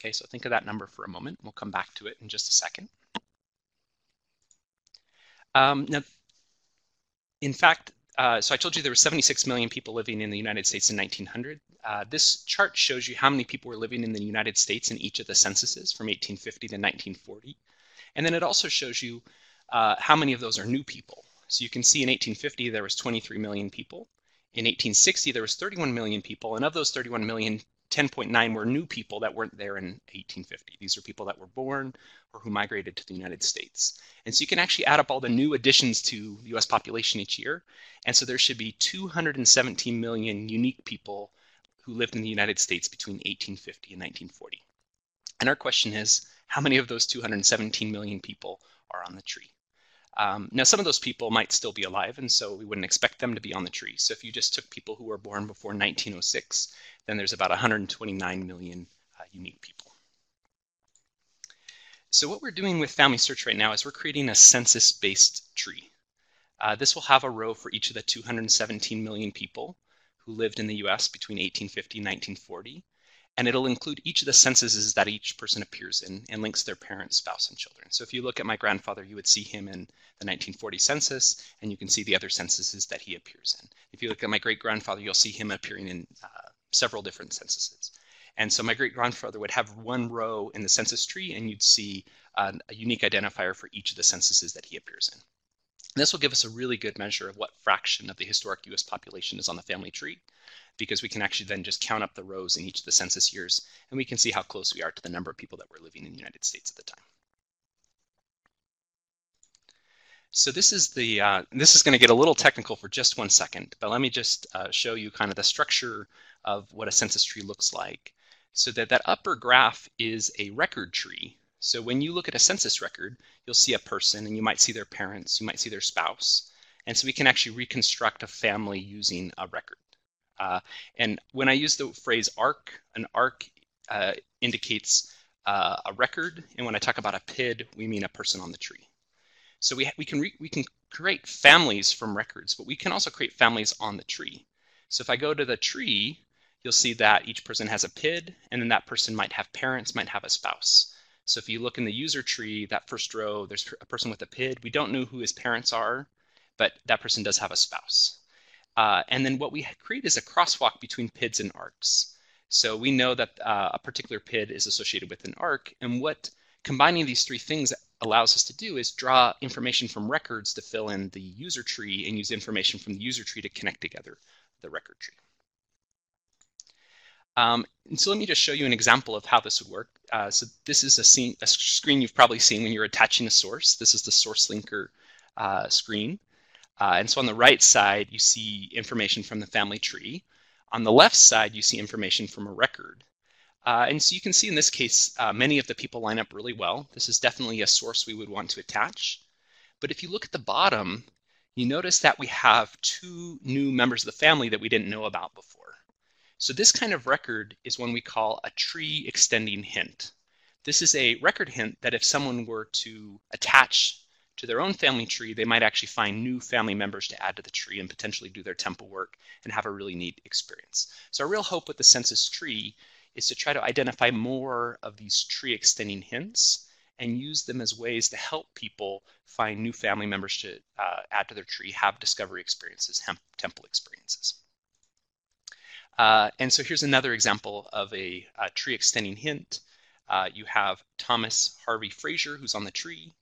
Okay, so think of that number for a moment. We'll come back to it in just a second. Now, in fact, so I told you there were 76 million people living in the United States in 1900. This chart shows you how many people were living in the United States in each of the censuses from 1850 to 1940. And then it also shows you how many of those are new people. So you can see in 1850 there was 23 million people. In 1860 there was 31 million people, and of those 31 million, 10.9 were new people that weren't there in 1850. These are people that were born or who migrated to the United States. And so you can actually add up all the new additions to the US population each year. And so there should be 217 million unique people who lived in the United States between 1850 and 1940. And our question is, how many of those 217 million people are on the tree? Now, some of those people might still be alive, and so we wouldn't expect them to be on the tree. So if you just took people who were born before 1906, then there's about 129 million unique people. So what we're doing with Family Search right now is we're creating a census-based tree. This will have a row for each of the 217 million people who lived in the US between 1850 and 1940. And it'll include each of the censuses that each person appears in and links their parents, spouse, and children. So if you look at my grandfather, you would see him in the 1940 census, and you can see the other censuses that he appears in. If you look at my great-grandfather, you'll see him appearing in several different censuses. And so my great-grandfather would have one row in the census tree, and you'd see a unique identifier for each of the censuses that he appears in. And this will give us a really good measure of what fraction of the historic US population is on the family tree, because we can actually then just count up the rows in each of the census years, and we can see how close we are to the number of people that were living in the United States at the time. So this is going to get a little technical for just 1 second, but let me just show you kind of the structure of what a census tree looks like. So that upper graph is a record tree. So when you look at a census record, you'll see a person, and you might see their parents, you might see their spouse, and so we can actually reconstruct a family using a record. And when I use the phrase arc, an arc indicates a record, and when I talk about a PID, we mean a person on the tree. So we can create families from records, but we can also create families on the tree. So if I go to the tree, you'll see that each person has a PID, and then that person might have parents, might have a spouse. So if you look in the user tree, that first row, there's a person with a PID. We don't know who his parents are, but that person does have a spouse. And then what we create is a crosswalk between PIDs and arcs. So we know that a particular PID is associated with an arc, and what combining these three things allows us to do is draw information from records to fill in the user tree and use information from the user tree to connect together the record tree. And so let me just show you an example of how this would work. So this is a screen you've probably seen when you're attaching a source. This is the source linker screen. And so on the right side, you see information from the family tree. On the left side, you see information from a record. And so you can see in this case, many of the people line up really well. This is definitely a source we would want to attach. But if you look at the bottom, you notice that we have two new members of the family that we didn't know about before. So this kind of record is one we call a tree extending hint. This is a record hint that if someone were to attach to their own family tree, they might actually find new family members to add to the tree and potentially do their temple work and have a really neat experience. So our real hope with the census tree is to try to identify more of these tree extending hints and use them as ways to help people find new family members to add to their tree, have discovery experiences, temple experiences. And so here's another example of a tree extending hint. You have Thomas Harvey Frazier, who's on the tree.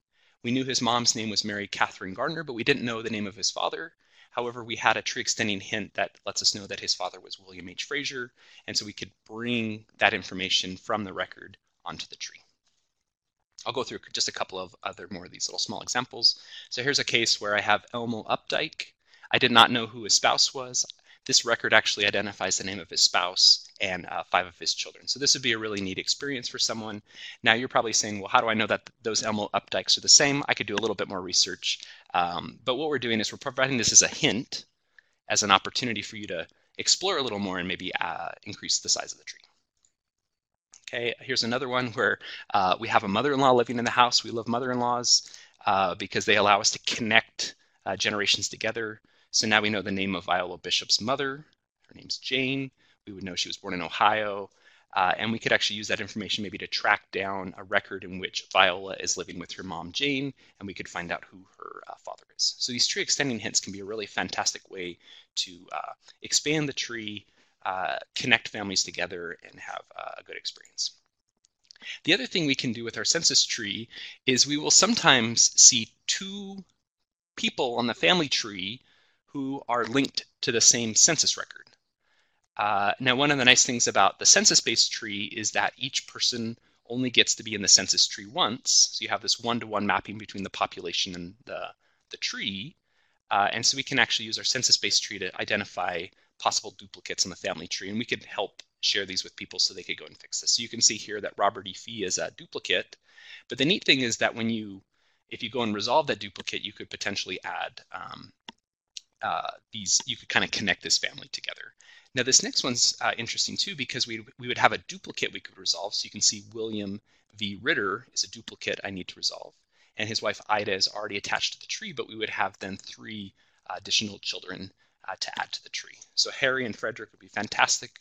We knew his mom's name was Mary Catherine Gardner, but we didn't know the name of his father. However, we had a tree extending hint that lets us know that his father was William H. Frazier, and so we could bring that information from the record onto the tree. I'll go through just a couple of other more of these little small examples. So here's a case where I have Elmo Updike. I did not know who his spouse was. This record actually identifies the name of his spouse and 5 of his children. So this would be a really neat experience for someone. Now you're probably saying, well, how do I know that those Elmo Updikes are the same? I could do a little bit more research. But what we're doing is we're providing this as a hint, as an opportunity for you to explore a little more and maybe increase the size of the tree. Okay, here's another one where we have a mother-in-law living in the house. We love mother-in-laws because they allow us to connect generations together. So now we know the name of Viola Bishop's mother. Her name's Jane. We would know she was born in Ohio. And we could actually use that information maybe to track down a record in which Viola is living with her mom, Jane, and we could find out who her father is. So these tree extending hints can be a really fantastic way to expand the tree, connect families together, and have a good experience. The other thing we can do with our census tree is we will sometimes see two people on the family tree who are linked to the same census record. Now, one of the nice things about the census-based tree is that each person only gets to be in the census tree once. So you have this one-to-one mapping between the population and the tree. And so we can actually use our census-based tree to identify possible duplicates in the family tree. And we could help share these with people so they could go and fix this. So you can see here that Robert E. Fee is a duplicate. But the neat thing is that if you go and resolve that duplicate, you could potentially add you could kind of connect this family together. Now this next one's interesting too, because we would have a duplicate we could resolve. So you can see William V. Ritter is a duplicate I need to resolve. And his wife Ida is already attached to the tree, but we would have then 3 additional children to add to the tree. So Harry and Frederick would be fantastic,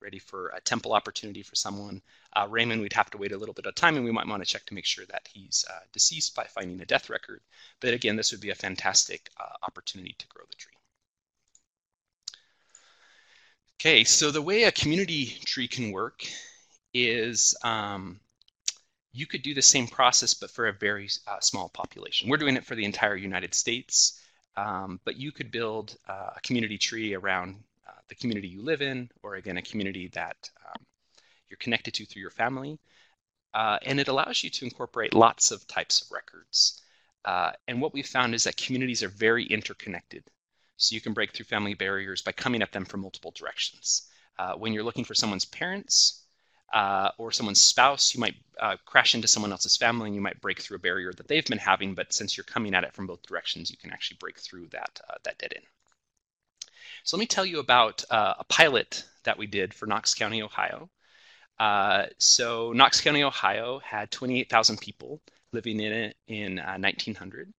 ready for a temple opportunity for someone. Raymond, we'd have to wait a little bit of time, and we might want to check to make sure that he's deceased by finding a death record. But again, this would be a fantastic opportunity to grow the tree. Okay, so the way a community tree can work is you could do the same process, but for a very small population. We're doing it for the entire United States, but you could build a community tree around the community you live in, or again, a community that you're connected to through your family. And it allows you to incorporate lots of types of records. And what we found is that communities are very interconnected. So you can break through family barriers by coming at them from multiple directions. When you're looking for someone's parents or someone's spouse, you might crash into someone else's family and you might break through a barrier that they've been having, but since you're coming at it from both directions, you can actually break through that dead end. So let me tell you about a pilot that we did for Knox County, Ohio. So Knox County, Ohio had 28,000 people living in it in 1900.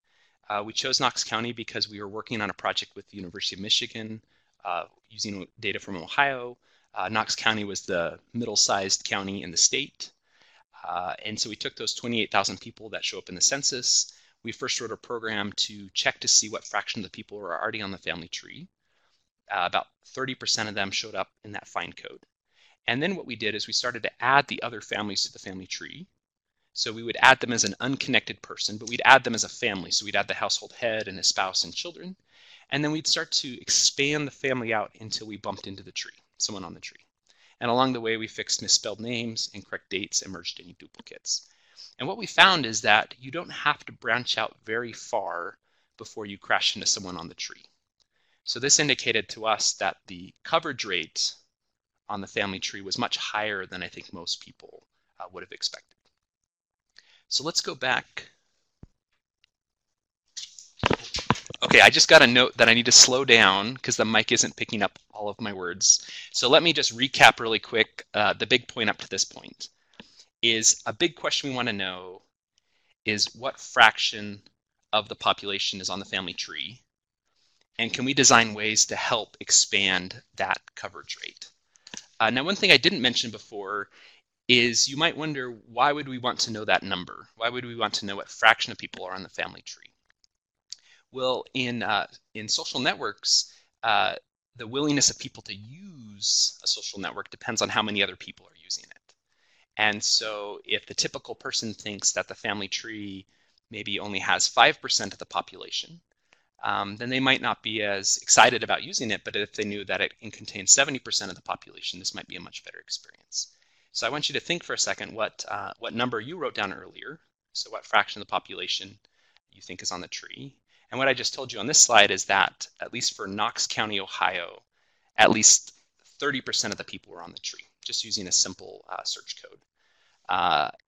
We chose Knox County because we were working on a project with the University of Michigan using data from Ohio. Knox County was the middle-sized county in the state. And so we took those 28,000 people that show up in the census. We first wrote a program to check to see what fraction of the people were already on the family tree. About 30% of them showed up in that find code. And then what we did is we started to add the other families to the family tree. So we would add them as an unconnected person, but we'd add them as a family. So we'd add the household head and his spouse and children. And then we'd start to expand the family out until we bumped into the tree, someone on the tree. And along the way, we fixed misspelled names, incorrect dates, and merged any duplicates. And what we found is that you don't have to branch out very far before you crash into someone on the tree. So this indicated to us that the coverage rate on the family tree was much higher than I think most people would have expected. So let's go back. Okay, I just got a note that I need to slow down because the mic isn't picking up all of my words. So let me just recap really quick. The big point up to this point is a big question we want to know is what fraction of the population is on the family tree? And can we design ways to help expand that coverage rate? Now, one thing I didn't mention before is you might wonder, why would we want to know that number? Why would we want to know what fraction of people are on the family tree? Well, in social networks, the willingness of people to use a social network depends on how many other people are using it. And so if the typical person thinks that the family tree maybe only has 5% of the population, then they might not be as excited about using it, but if they knew that it contains 70% of the population, this might be a much better experience. So I want you to think for a second what number you wrote down earlier, so what fraction of the population you think is on the tree. And what I just told you on this slide is that, at least for Knox County, Ohio, at least 30% of the people were on the tree, just using a simple search code.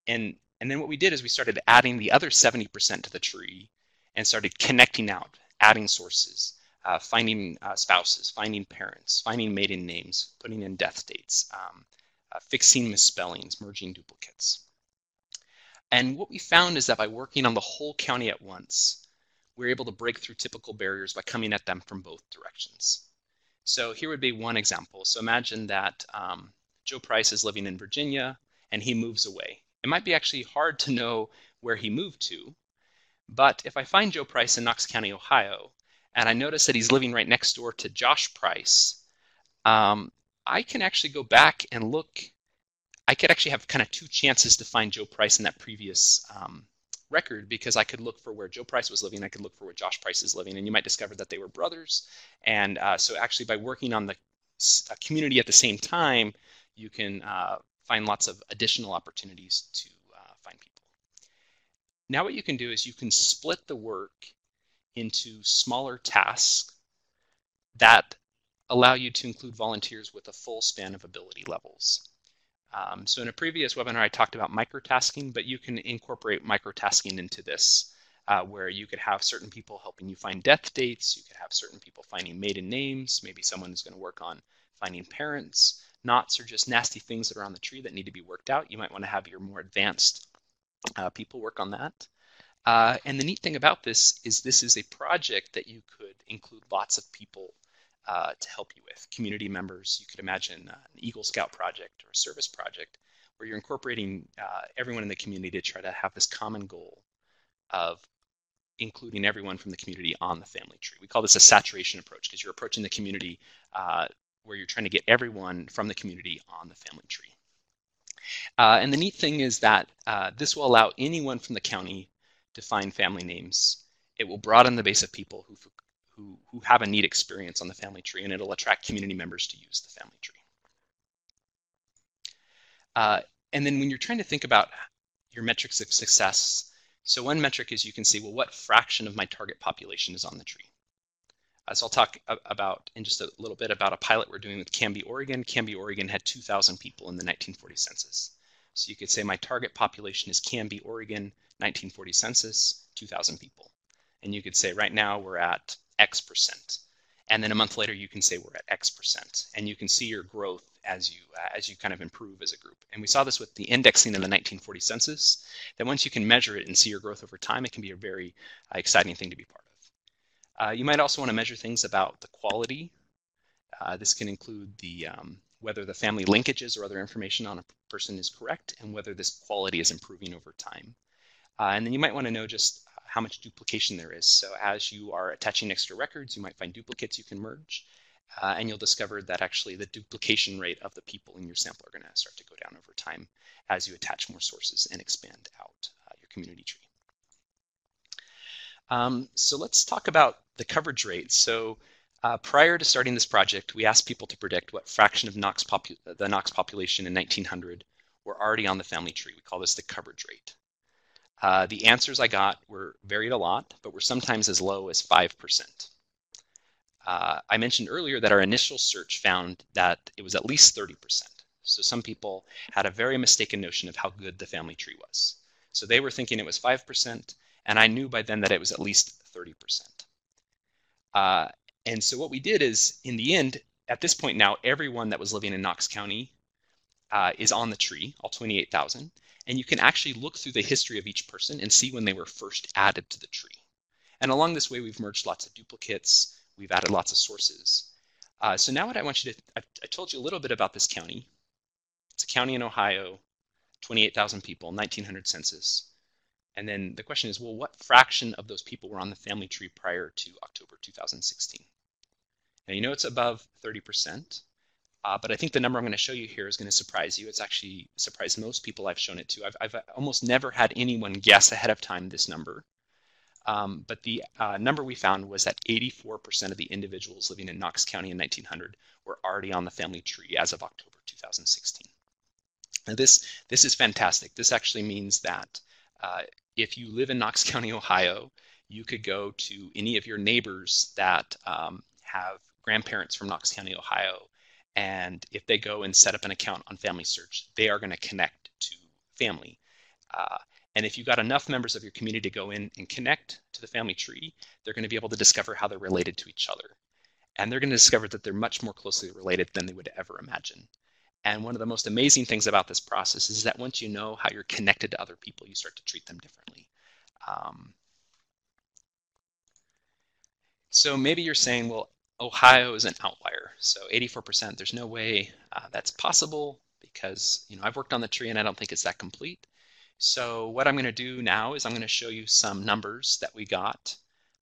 And then what we did is we started adding the other 70% to the tree and started connecting out, adding sources, finding spouses, finding parents, finding maiden names, putting in death dates, fixing misspellings, merging duplicates. And what we found is that by working on the whole county at once, we're able to break through typical barriers by coming at them from both directions. So here would be one example. So imagine that Joe Price is living in Virginia, and he moves away. It might be actually hard to know where he moved to, but if I find Joe Price in Knox County, Ohio, and I notice that he's living right next door to Josh Price, I can actually go back and look. I could actually have kind of two chances to find Joe Price in that previous record, because I could look for where Joe Price was living, I could look for where Josh Price is living, and you might discover that they were brothers. And so actually by working on the community at the same time, you can find lots of additional opportunities to find people. Now what you can do is you can split the work into smaller tasks that allow you to include volunteers with a full span of ability levels. So in a previous webinar, I talked about microtasking, but you can incorporate microtasking into this, where you could have certain people helping you find death dates. You could have certain people finding maiden names. Maybe someone is going to work on finding parents. Knots are just nasty things that are on the tree that need to be worked out. You might want to have your more advanced people work on that. And the neat thing about this is a project that you could include lots of people to help you with. Community members, you could imagine an Eagle Scout project or a service project where you're incorporating everyone in the community to try to have this common goal of including everyone from the community on the family tree. We call this a saturation approach, because you're approaching the community where you're trying to get everyone from the community on the family tree. And the neat thing is that this will allow anyone from the county to find family names. It will broaden the base of people who have a neat experience on the family tree, and it'll attract community members to use the family tree. And then when you're trying to think about your metrics of success, so one metric is you can see, well, what fraction of my target population is on the tree? So I'll talk about in just a little bit about a pilot we're doing with Canby, Oregon. Canby, Oregon had 2,000 people in the 1940 census. So you could say my target population is Canby, Oregon, 1940 census, 2,000 people. And you could say right now we're at X%. And then a month later you can say we're at X%. And you can see your growth as you kind of improve as a group. And we saw this with the indexing of the 1940 census, that once you can measure it and see your growth over time, it can be a very exciting thing to be part of. You might also want to measure things about the quality. This can include the whether the family linkages or other information on a person is correct, and whether this quality is improving over time. And then you might want to know just how much duplication there is. So as you are attaching extra records, you might find duplicates you can merge, and you'll discover that actually the duplication rate of the people in your sample are going to start to go down over time as you attach more sources and expand out your community tree. So let's talk about the coverage rate. So prior to starting this project, we asked people to predict what fraction of the Knox population in 1900 were already on the family tree. We call this the coverage rate. The answers I got were varied a lot, but were sometimes as low as 5%. I mentioned earlier that our initial search found that it was at least 30%. So some people had a very mistaken notion of how good the family tree was. So they were thinking it was 5%, and I knew by then that it was at least 30%. And so what we did is, in the end, at this point now, everyone that was living in Knox County is on the tree, all 28,000. And you can actually look through the history of each person and see when they were first added to the tree. And along this way, we've merged lots of duplicates. We've added lots of sources. So now what I want you to, I told you a little bit about this county. It's a county in Ohio, 28,000 people, 1900 census. And then the question is, well, what fraction of those people were on the family tree prior to October 2016? Now, you know it's above 30%, but I think the number I'm going to show you here is going to surprise you. It's actually surprised most people I've shown it to. I've almost never had anyone guess ahead of time this number. But the number we found was that 84% of the individuals living in Knox County in 1900 were already on the family tree as of October 2016. Now this is fantastic. This actually means that if you live in Knox County, Ohio, you could go to any of your neighbors that have grandparents from Knox County, Ohio, and if they go and set up an account on Family Search, they are going to connect to family. And if you've got enough members of your community to go in and connect to the family tree, they're going to be able to discover how they're related to each other. And they're going to discover that they're much more closely related than they would ever imagine. And one of the most amazing things about this process is that once you know how you're connected to other people, you start to treat them differently. So maybe you're saying, well, Ohio is an outlier. So 84%, there's no way that's possible because I've worked on the tree and I don't think it's that complete. So what I'm going to do now is I'm going to show you some numbers that we got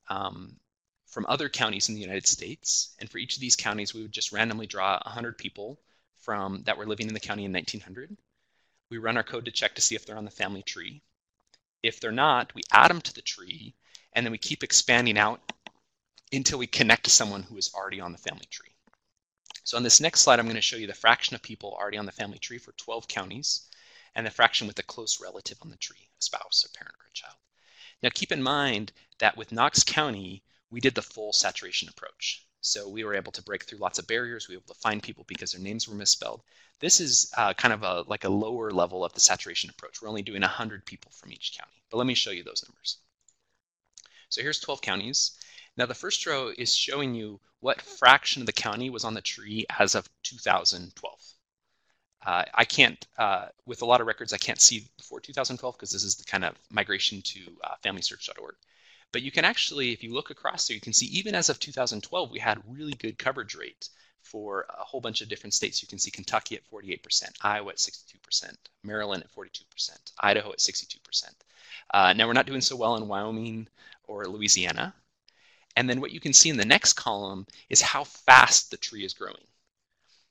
from other counties in the United States. And for each of these counties, we would just randomly draw 100 people that were living in the county in 1900. We run our code to check to see if they're on the family tree. If they're not, we add them to the tree, and then we keep expanding out until we connect to someone who is already on the family tree. So on this next slide, I'm going to show you the fraction of people already on the family tree for 12 counties, and the fraction with a close relative on the tree, a spouse, a parent, or a child. Now keep in mind that with Knox County, we did the full saturation approach. So we were able to break through lots of barriers. We were able to find people because their names were misspelled. This is kind of like a lower level of the saturation approach. We're only doing 100 people from each county. But let me show you those numbers. So here's 12 counties. Now the first row is showing you what fraction of the county was on the tree as of 2012. I can't, with a lot of records, I can't see before 2012 because this is the kind of migration to FamilySearch.org. But you can actually, if you look across there, you can see even as of 2012, we had really good coverage rate for a whole bunch of different states. You can see Kentucky at 48%, Iowa at 62%, Maryland at 42%, Idaho at 62%. Now we're not doing so well in Wyoming or Louisiana. And then what you can see in the next column is how fast the tree is growing.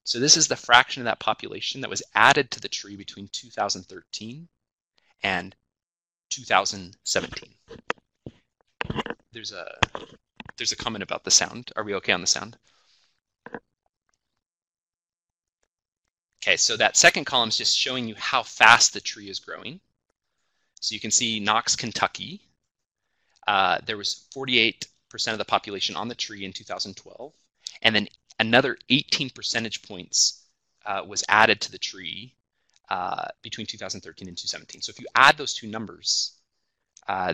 So this is the fraction of that population that was added to the tree between 2013 and 2017. There's a comment about the sound. Are we okay on the sound? Okay, so that second column is just showing you how fast the tree is growing. So you can see Knox, Kentucky. There was 48% of the population on the tree in 2012, and then another 18 percentage points was added to the tree between 2013 and 2017. So if you add those two numbers,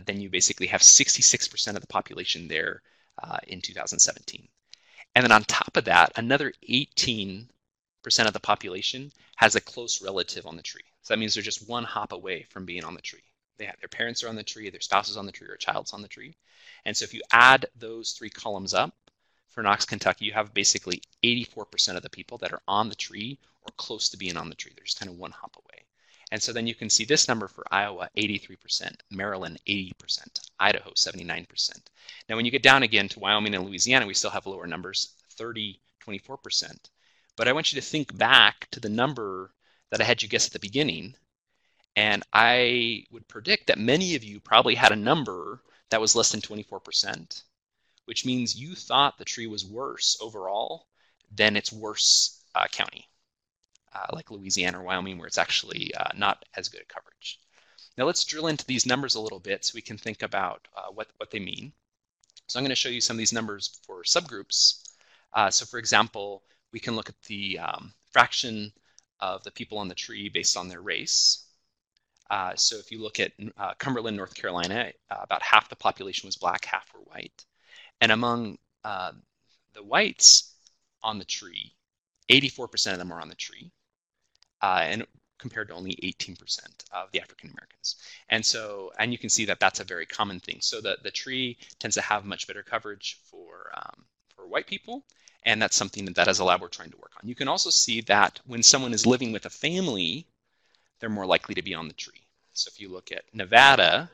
then you basically have 66% of the population there in 2017. And then on top of that, another 18% of the population has a close relative on the tree. So that means they're just one hop away from being on the tree. Their parents are on the tree, their spouse is on the tree, or a child's on the tree. And so if you add those three columns up, for Knox, Kentucky, you have basically 84% of the people that are on the tree or close to being on the tree. They're just kind of one hop away. And so then you can see this number for Iowa, 83%, Maryland, 80%, Idaho, 79%. Now, when you get down again to Wyoming and Louisiana, we still have lower numbers, 30, 24%. But I want you to think back to the number that I had you guess at the beginning. And I would predict that many of you probably had a number that was less than 24%, which means you thought the tree was worse overall than its worst county, like Louisiana or Wyoming, where it's actually not as good at coverage. Now let's drill into these numbers a little bit so we can think about what they mean. So I'm going to show you some of these numbers for subgroups. So for example, we can look at the fraction of the people on the tree based on their race. So if you look at Cumberland, North Carolina, about half the population was black, half were white. And among the whites on the tree, 84% of them are on the tree, and compared to only 18% of the African Americans. And you can see that that's a very common thing. So the tree tends to have much better coverage for white people, and that's something that as a lab we're trying to work on. You can also see that when someone is living with a family, they're more likely to be on the tree. So if you look at Nevada,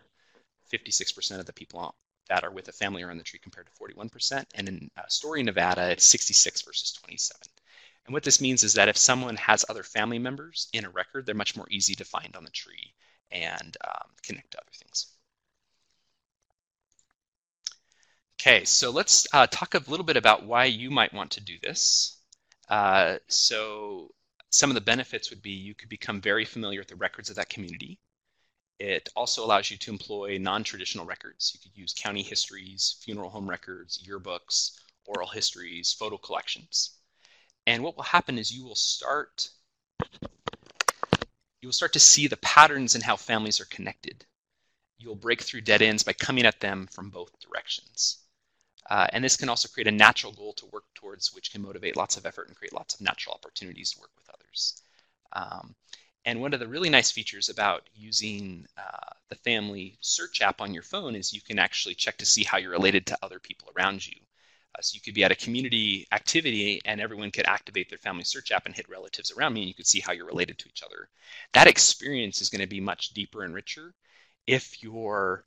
56% of the people that are with a family are on the tree compared to 41%. And in Story, Nevada, it's 66 versus 27. And what this means is that if someone has other family members in a record, they're much more easy to find on the tree and connect to other things. Okay, so let's talk a little bit about why you might want to do this. So some of the benefits would be you could become very familiar with the records of that community. It also allows you to employ non-traditional records. You could use county histories, funeral home records, yearbooks, oral histories, photo collections. And what will happen is you will start to see the patterns in how families are connected. You'll break through dead ends by coming at them from both directions. And this can also create a natural goal to work towards, which can motivate lots of effort and create lots of natural opportunities to work with others. And one of the really nice features about using the Family Search app on your phone is you can actually check to see how you're related to other people around you. So you could be at a community activity and everyone could activate their family search app and hit relatives around me, and you could see how you're related to each other. That experience is going to be much deeper and richer if your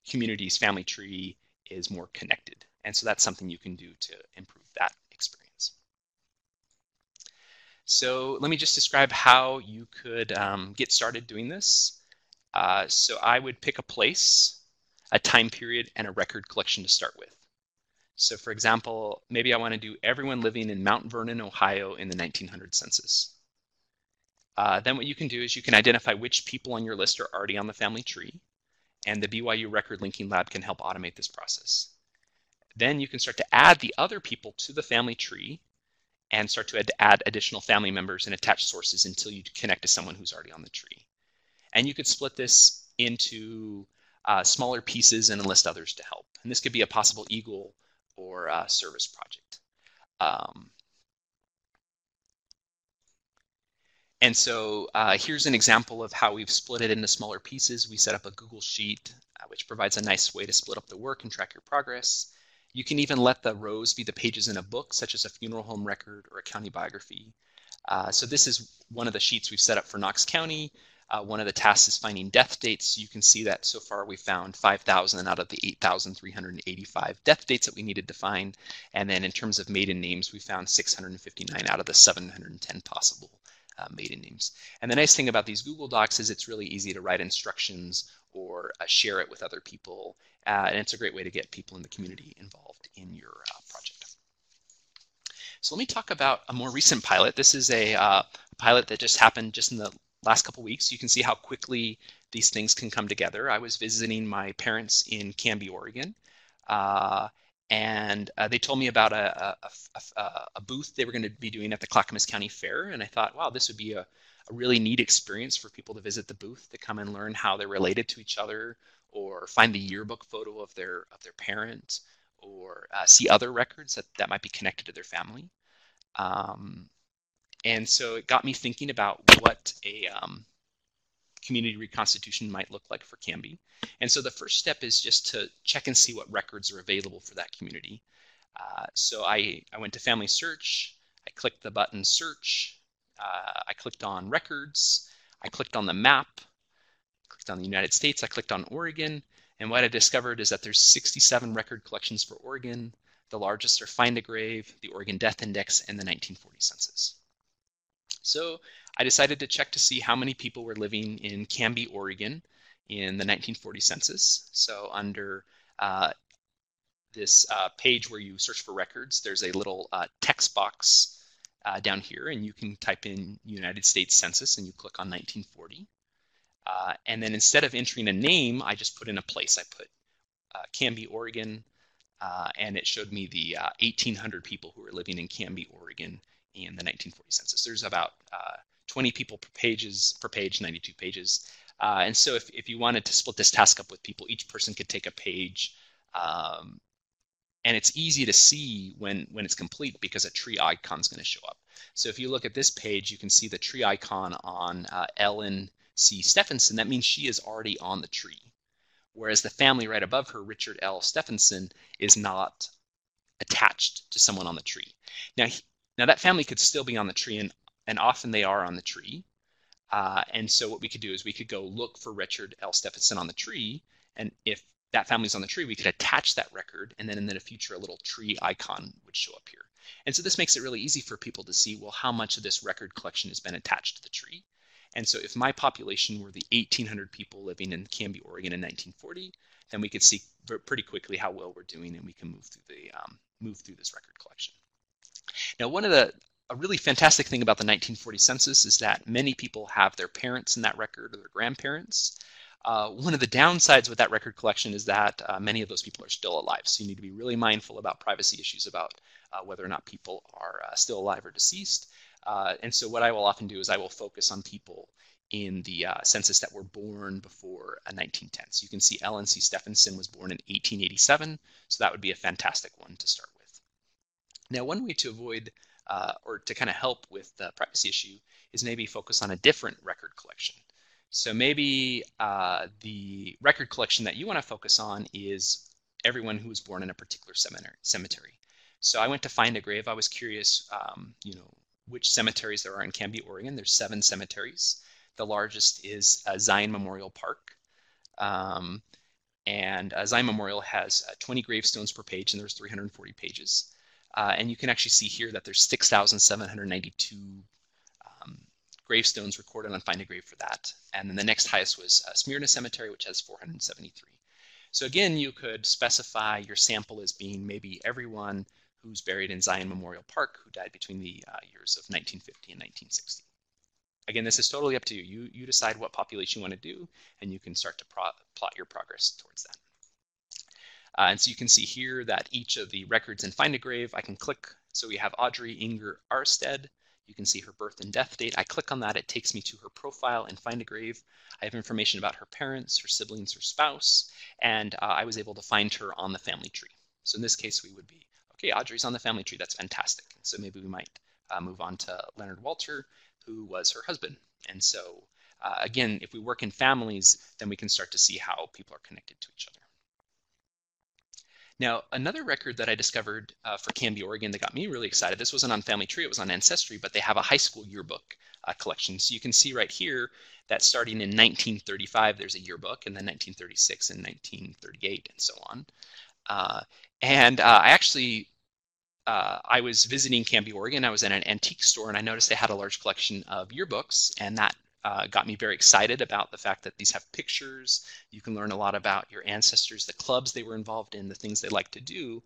community's family tree is more connected. And so that's something you can do to improve that experience. So let me just describe how you could get started doing this. So I would pick a place, a time period, and a record collection to start with. So for example, maybe I want to do everyone living in Mount Vernon, Ohio in the 1900 census. Then what you can do is you can identify which people on your list are already on the family tree, and the BYU Record Linking Lab can help automate this process. Then you can start to add the other people to the family tree and start to add additional family members and attach sources until you connect to someone who's already on the tree. And you could split this into smaller pieces and enlist others to help. And this could be a possible eagle or service project. And so here's an example of how we've split it into smaller pieces. We set up a Google Sheet, which provides a nice way to split up the work and track your progress. You can even let the rows be the pages in a book, such as a funeral home record or a county biography. So this is one of the sheets we've set up for Knox County. One of the tasks is finding death dates. You can see that so far we found 5,000 out of the 8,385 death dates that we needed to find. And then in terms of maiden names, we found 659 out of the 710 possible maiden names. And the nice thing about these Google Docs is it's really easy to write instructions or share it with other people. And it's a great way to get people in the community involved in your project. So let me talk about a more recent pilot. This is a pilot that just happened just in the last couple weeks. You can see how quickly these things can come together. I was visiting my parents in Canby, Oregon, and they told me about a booth they were going to be doing at the Clackamas County Fair, and I thought, wow, this would be a really neat experience for people to visit the booth, to come and learn how they're related to each other, or find the yearbook photo of their parent, or see other records that might be connected to their family. And so it got me thinking about what a community reconstitution might look like for Canby. And so the first step is just to check and see what records are available for that community. So I went to Family Search, I clicked the button Search, I clicked on Records, I clicked on the map, clicked on the United States, I clicked on Oregon, and what I discovered is that there's 67 record collections for Oregon. The largest are Find a Grave, the Oregon Death Index, and the 1940 census. So I decided to check to see how many people were living in Canby, Oregon in the 1940 census. So under this page where you search for records, there's a little text box down here, and you can type in United States Census and you click on 1940. And then instead of entering a name, I just put in a place. I put Canby, Oregon, and it showed me the 1,800 people who were living in Canby, Oregon in the 1940 census. There's about 20 people per page, 92 pages. And so if you wanted to split this task up with people, each person could take a page. And it's easy to see when it's complete because a tree icon is going to show up. So if you look at this page, you can see the tree icon on Ellen C. Stephenson. That means she is already on the tree. Whereas the family right above her, Richard L. Stephenson, is not attached to someone on the tree. Now that family could still be on the tree, and often they are on the tree. And so what we could do is we could go look for Richard L. Stephenson on the tree, and if that family's on the tree, we could attach that record, and then in the future, a little tree icon would show up here. And so this makes it really easy for people to see, well, how much of this record collection has been attached to the tree. And so if my population were the 1,800 people living in Canby, Oregon in 1940, then we could see pretty quickly how well we're doing, and we can move through this record collection. Now, a really fantastic thing about the 1940 census is that many people have their parents in that record or their grandparents. One of the downsides with that record collection is that many of those people are still alive. So you need to be really mindful about privacy issues about whether or not people are still alive or deceased. And so what I will often do is I will focus on people in the census that were born before 1910. So you can see Ellen C. Stephenson was born in 1887. So that would be a fantastic one to start with. Now, one way to avoid or to kind of help with the privacy issue is maybe focus on a different record collection. So maybe the record collection that you want to focus on is everyone who was born in a particular cemetery. So I went to find a grave. I was curious, which cemeteries there are in Canby, Oregon. There's 7 cemeteries. The largest is Zion Memorial Park. And Zion Memorial has 20 gravestones per page, and there's 340 pages. And you can actually see here that there's 6,792 gravestones recorded on Find a Grave for that. And then the next highest was Smyrna Cemetery, which has 473. So again, you could specify your sample as being maybe everyone who's buried in Zion Memorial Park who died between the years of 1950 and 1960. Again, this is totally up to you. You decide what population you want to do, and you can start to plot your progress towards that. And so you can see here that each of the records in Find a Grave, I can click. So we have Audrey Inger Arstead. You can see her birth and death date. I click on that, it takes me to her profile in Find a Grave. I have information about her parents, her siblings, her spouse, and I was able to find her on the family tree. So in this case, we would be, okay, Audrey's on the family tree, that's fantastic. So maybe we might move on to Leonard Walter, who was her husband. And so again, if we work in families, then we can start to see how people are connected to each other. Now, another record that I discovered for Canby, Oregon that got me really excited, this wasn't on Family Tree, it was on Ancestry, but they have a high school yearbook collection. So you can see right here that starting in 1935, there's a yearbook, and then 1936 and 1938 and so on. I was visiting Canby, Oregon. I was in an antique store, and I noticed they had a large collection of yearbooks, and that got me very excited about the fact that these have pictures. You can learn a lot about your ancestors, the clubs they were involved in, the things they like to do.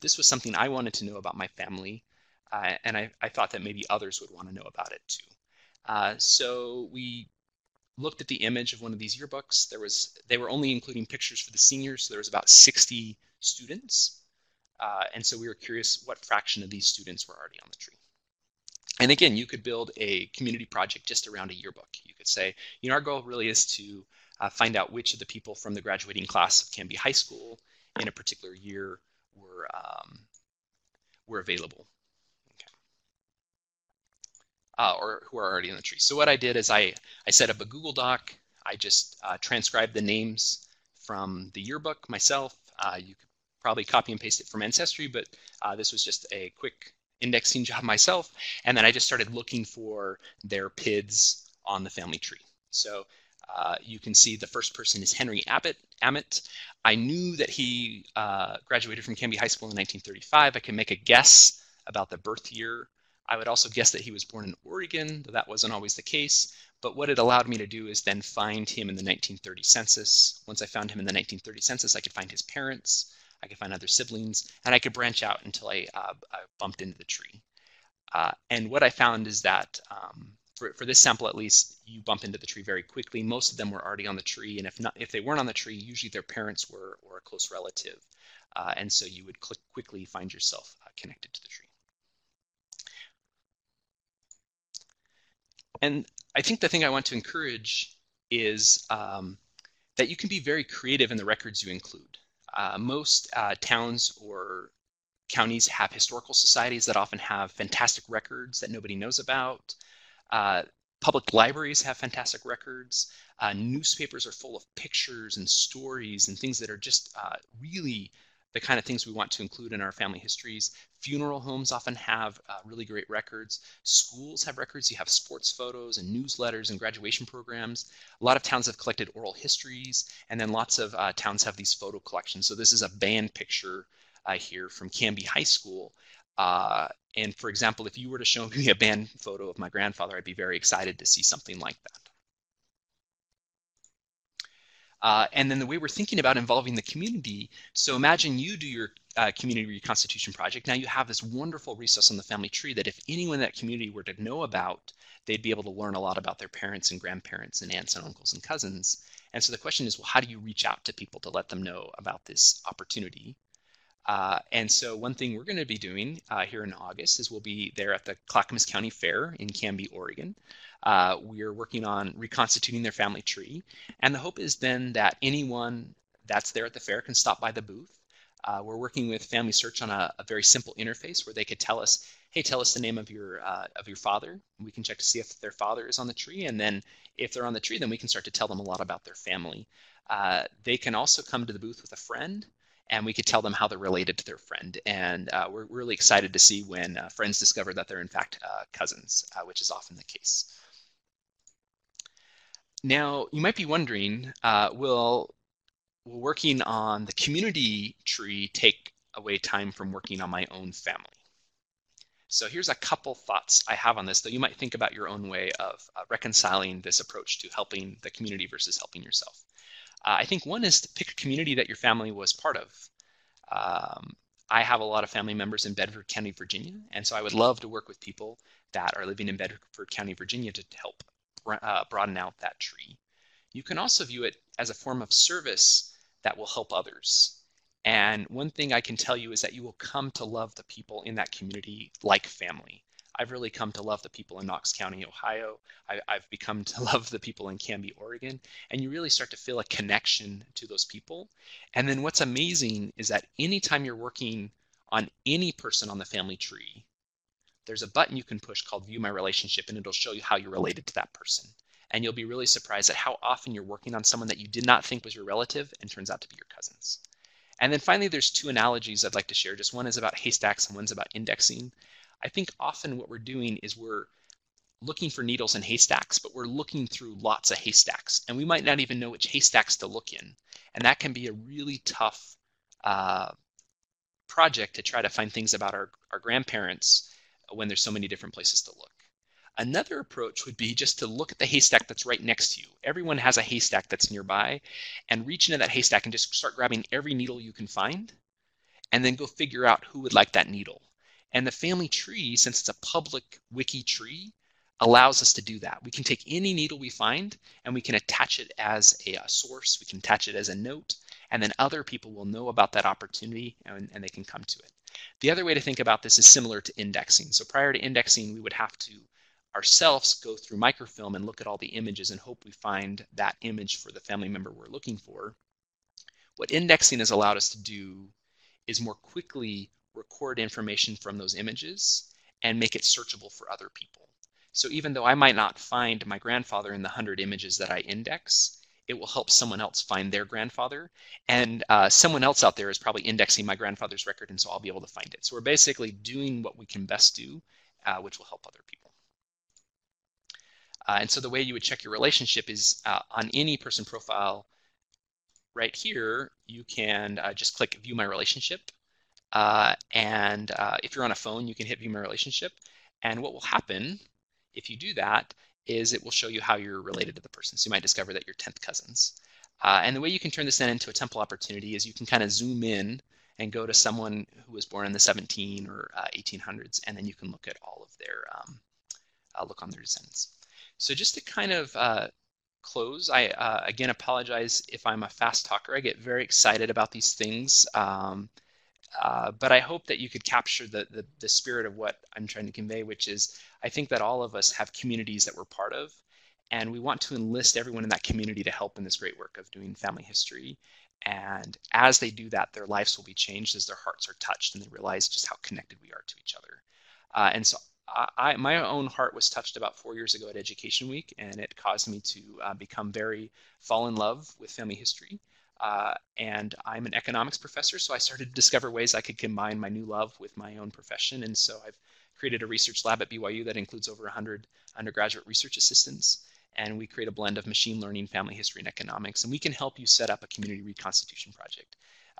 This was something I wanted to know about my family, and I thought that maybe others would want to know about it too. So we looked at the image of one of these yearbooks. They were only including pictures for the seniors, so there was about 60 students. And so we were curious what fraction of these students were already on the tree. And again, you could build a community project just around a yearbook. You could say, our goal really is to find out which of the people from the graduating class of Canby High School in a particular year were available, okay. Or who are already on the tree. So what I did is I set up a Google Doc. I just transcribed the names from the yearbook myself. You could probably copy and paste it from Ancestry, but this was just a quick indexing job myself. And then I just started looking for their PIDs on the family tree. So you can see the first person is Henry Ammett. I knew that he graduated from Canby High School in 1935. I can make a guess about the birth year. I would also guess that he was born in Oregon, though that wasn't always the case. But what it allowed me to do is then find him in the 1930 census. Once I found him in the 1930 census, I could find his parents. I could find other siblings, and I could branch out until I bumped into the tree. And what I found is that for this sample, at least, you bump into the tree very quickly. Most of them were already on the tree, and if they weren't on the tree, usually their parents were or a close relative. And so you would quickly find yourself connected to the tree. And I think the thing I want to encourage is that you can be very creative in the records you include. Most towns or counties have historical societies that often have fantastic records that nobody knows about. Public libraries have fantastic records. Newspapers are full of pictures and stories and things that are just really the kind of things we want to include in our family histories. Funeral homes often have really great records. Schools have records. You have sports photos and newsletters and graduation programs. A lot of towns have collected oral histories, and then lots of towns have these photo collections. So this is a band picture here from Canby High School. And for example, if you were to show me a band photo of my grandfather, I'd be very excited to see something like that. And then the way we're thinking about involving the community, so imagine you do your community reconstitution project. Now you have this wonderful resource on the family tree that if anyone in that community were to know about, they'd be able to learn a lot about their parents and grandparents and aunts and uncles and cousins. And so the question is, well, how do you reach out to people to let them know about this opportunity? And so one thing we're going to be doing here in August is we'll be there at the Clackamas County Fair in Canby, Oregon. We are working on reconstituting their family tree. And the hope is then that anyone that's there at the fair can stop by the booth. We're working with Family Search on a very simple interface where they could tell us, hey, tell us the name of your father. We can check to see if their father is on the tree. And then if they're on the tree, then we can start to tell them a lot about their family. They can also come to the booth with a friend. and we could tell them how they're related to their friend. And we're really excited to see when friends discover that they're in fact cousins, which is often the case. Now, you might be wondering, will working on the community tree take away time from working on my own family? So here's a couple thoughts I have on this, though you might think about your own way of reconciling this approach to helping the community versus helping yourself. I think one is to pick a community that your family was part of. I have a lot of family members in Bedford County, Virginia, and so I would love to work with people that are living in Bedford County, Virginia to help broaden out that tree. You can also view it as a form of service that will help others. And one thing I can tell you is that you will come to love the people in that community like family. I've really come to love the people in Knox County, Ohio. I've become to love the people in Canby, Oregon. And you really start to feel a connection to those people. And then what's amazing is that anytime you're working on any person on the family tree, there's a button you can push called View My Relationship, and it'll show you how you're related to that person. And you'll be really surprised at how often you're working on someone that you did not think was your relative and turns out to be your cousins. And then finally, there's two analogies I'd like to share. Just one is about haystacks and one's about indexing. I think often what we're doing is we're looking for needles in haystacks, but we're looking through lots of haystacks, and we might not even know which haystacks to look in. And that can be a really tough project to try to find things about our grandparents when there's so many different places to look. Another approach would be just to look at the haystack that's right next to you. Everyone has a haystack that's nearby, and reach into that haystack and just start grabbing every needle you can find, and then go figure out who would like that needle. And the family tree, since it's a public wiki tree, allows us to do that. We can take any needle we find and we can attach it as a source, we can attach it as a note, and then other people will know about that opportunity and they can come to it. The other way to think about this is similar to indexing. So prior to indexing, we would have to ourselves go through microfilm and look at all the images and hope we find that image for the family member we're looking for. What indexing has allowed us to do is more quickly record information from those images and make it searchable for other people. So even though I might not find my grandfather in the 100 images that I index, it will help someone else find their grandfather. And someone else out there is probably indexing my grandfather's record, and so I'll be able to find it. So we're basically doing what we can best do, which will help other people. And so the way you would check your relationship is on any person profile right here, you can just click View My Relationship. And if you're on a phone, you can hit View My Relationship. And what will happen if you do that is it will show you how you're related to the person. So you might discover that you're 10th cousins. And the way you can turn this then into a temple opportunity is you can kind of zoom in and go to someone who was born in the 17 or 1800s, and then you can look at all of their, look on their descendants. So just to kind of close, I again apologize if I'm a fast talker. I get very excited about these things, but I hope that you could capture the spirit of what I'm trying to convey, which is I think that all of us have communities that we're part of, and we want to enlist everyone in that community to help in this great work of doing family history. And as they do that, their lives will be changed as their hearts are touched and they realize just how connected we are to each other. And so my own heart was touched about 4 years ago at Education Week, and it caused me to fall in love with family history. And I'm an economics professor, so I started to discover ways I could combine my new love with my own profession. And so I've created a research lab at BYU that includes over 100 undergraduate research assistants. And we create a blend of machine learning, family history, and economics. And we can help you set up a community reconstitution project.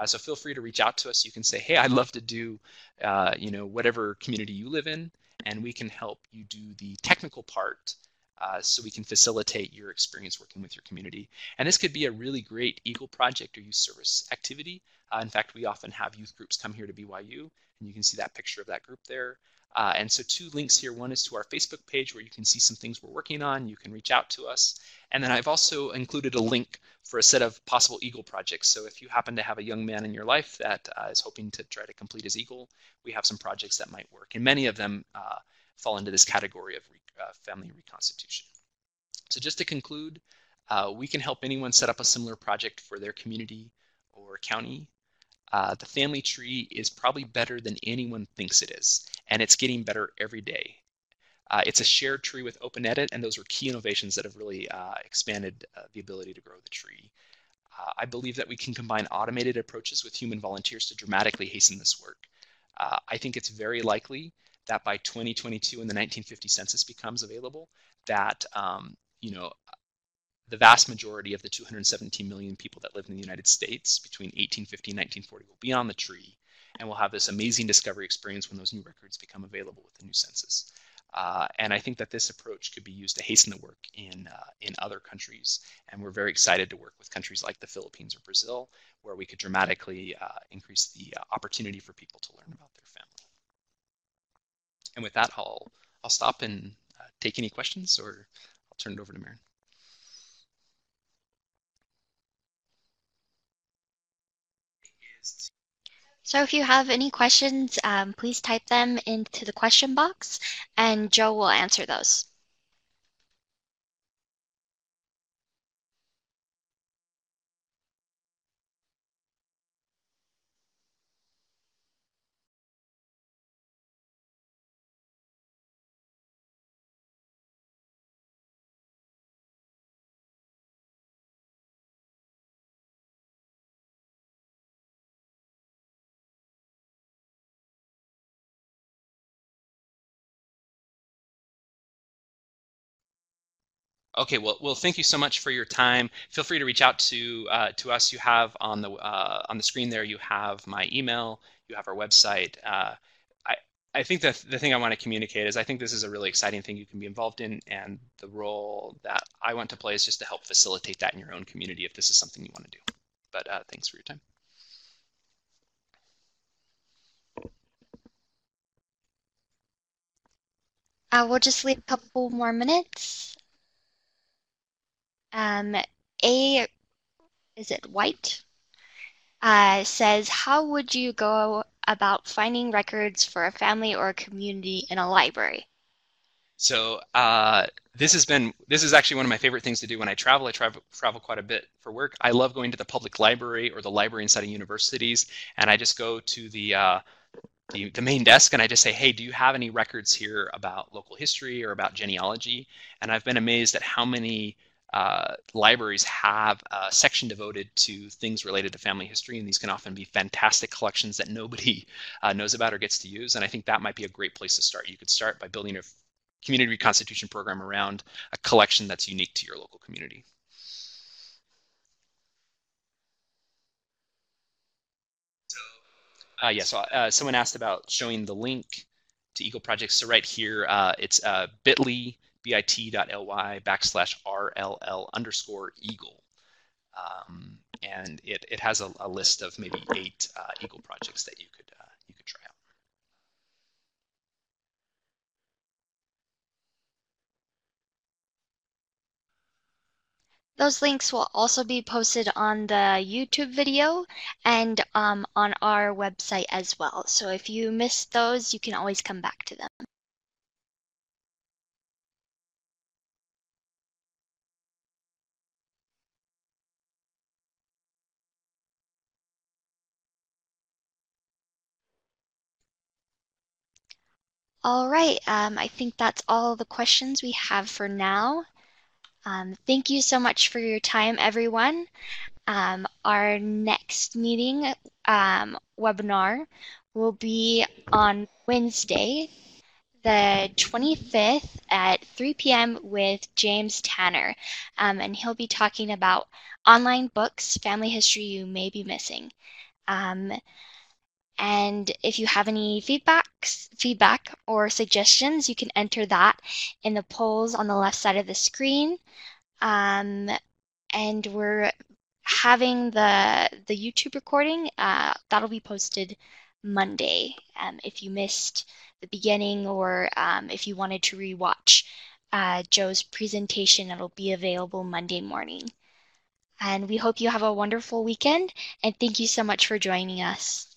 So feel free to reach out to us. You can say, hey, I'd love to do whatever community you live in, and we can help you do the technical part so we can facilitate your experience working with your community. And this could be a really great Eagle project or youth service activity. In fact, we often have youth groups come here to BYU, and you can see that picture of that group there. And so 2 links here. One is to our Facebook page where you can see some things we're working on. You can reach out to us. And then I've also included a link for a set of possible Eagle projects. So if you happen to have a young man in your life that is hoping to try to complete his Eagle, we have some projects that might work. And many of them fall into this category of family reconstitution. So just to conclude, we can help anyone set up a similar project for their community or county. The family tree is probably better than anyone thinks it is, and it's getting better every day. It's a shared tree with open edit, and those are key innovations that have really expanded the ability to grow the tree. I believe that we can combine automated approaches with human volunteers to dramatically hasten this work. I think it's very likely that by 2022, when the 1950 census becomes available, that you know, the vast majority of the 217 million people that live in the United States between 1850 and 1940 will be on the tree, and we'll have this amazing discovery experience when those new records become available with the new census. And I think that this approach could be used to hasten the work in other countries. And we're very excited to work with countries like the Philippines or Brazil, where we could dramatically increase the opportunity for people to learn about their family. And with that, I'll stop and take any questions, or I'll turn it over to Maren. So if you have any questions, please type them into the question box, and Joe will answer those. Okay, well, thank you so much for your time. Feel free to reach out to us. You have on the screen there. You have my email. You have our website. I I think that the thing I want to communicate is I think this is a really exciting thing you can be involved in, and the role that I want to play is just to help facilitate that in your own community if this is something you want to do. But thanks for your time. We'll just leave a couple more minutes. A, is it White? Says, how would you go about finding records for a family or a community in a library? So this is actually one of my favorite things to do when I travel. I travel quite a bit for work. I love going to the public library or the library inside of universities, and I just go to the main desk and I just say, hey, do you have any records here about local history or about genealogy? And I've been amazed at how many libraries have a section devoted to things related to family history, and these can often be fantastic collections that nobody knows about or gets to use. And I think that might be a great place to start. You could start by building a community reconstitution program around a collection that's unique to your local community. So someone asked about showing the link to Eagle projects. So right here, it's bit.ly, bit.ly/RLL_Eagle. And it has a list of maybe 8 Eagle projects that you could try out. Those links will also be posted on the YouTube video and on our website as well. So if you missed those, you can always come back to them. All right, I think that's all the questions we have for now. Thank you so much for your time, everyone. Our next meeting webinar will be on Wednesday, the 25th at 3 p.m. with James Tanner, and he'll be talking about online books, family history you may be missing. And if you have any feedback or suggestions, you can enter that in the polls on the left side of the screen. And we're having the YouTube recording that'll be posted Monday. If you missed the beginning or if you wanted to rewatch Joe's presentation, it'll be available Monday morning. And we hope you have a wonderful weekend, and thank you so much for joining us.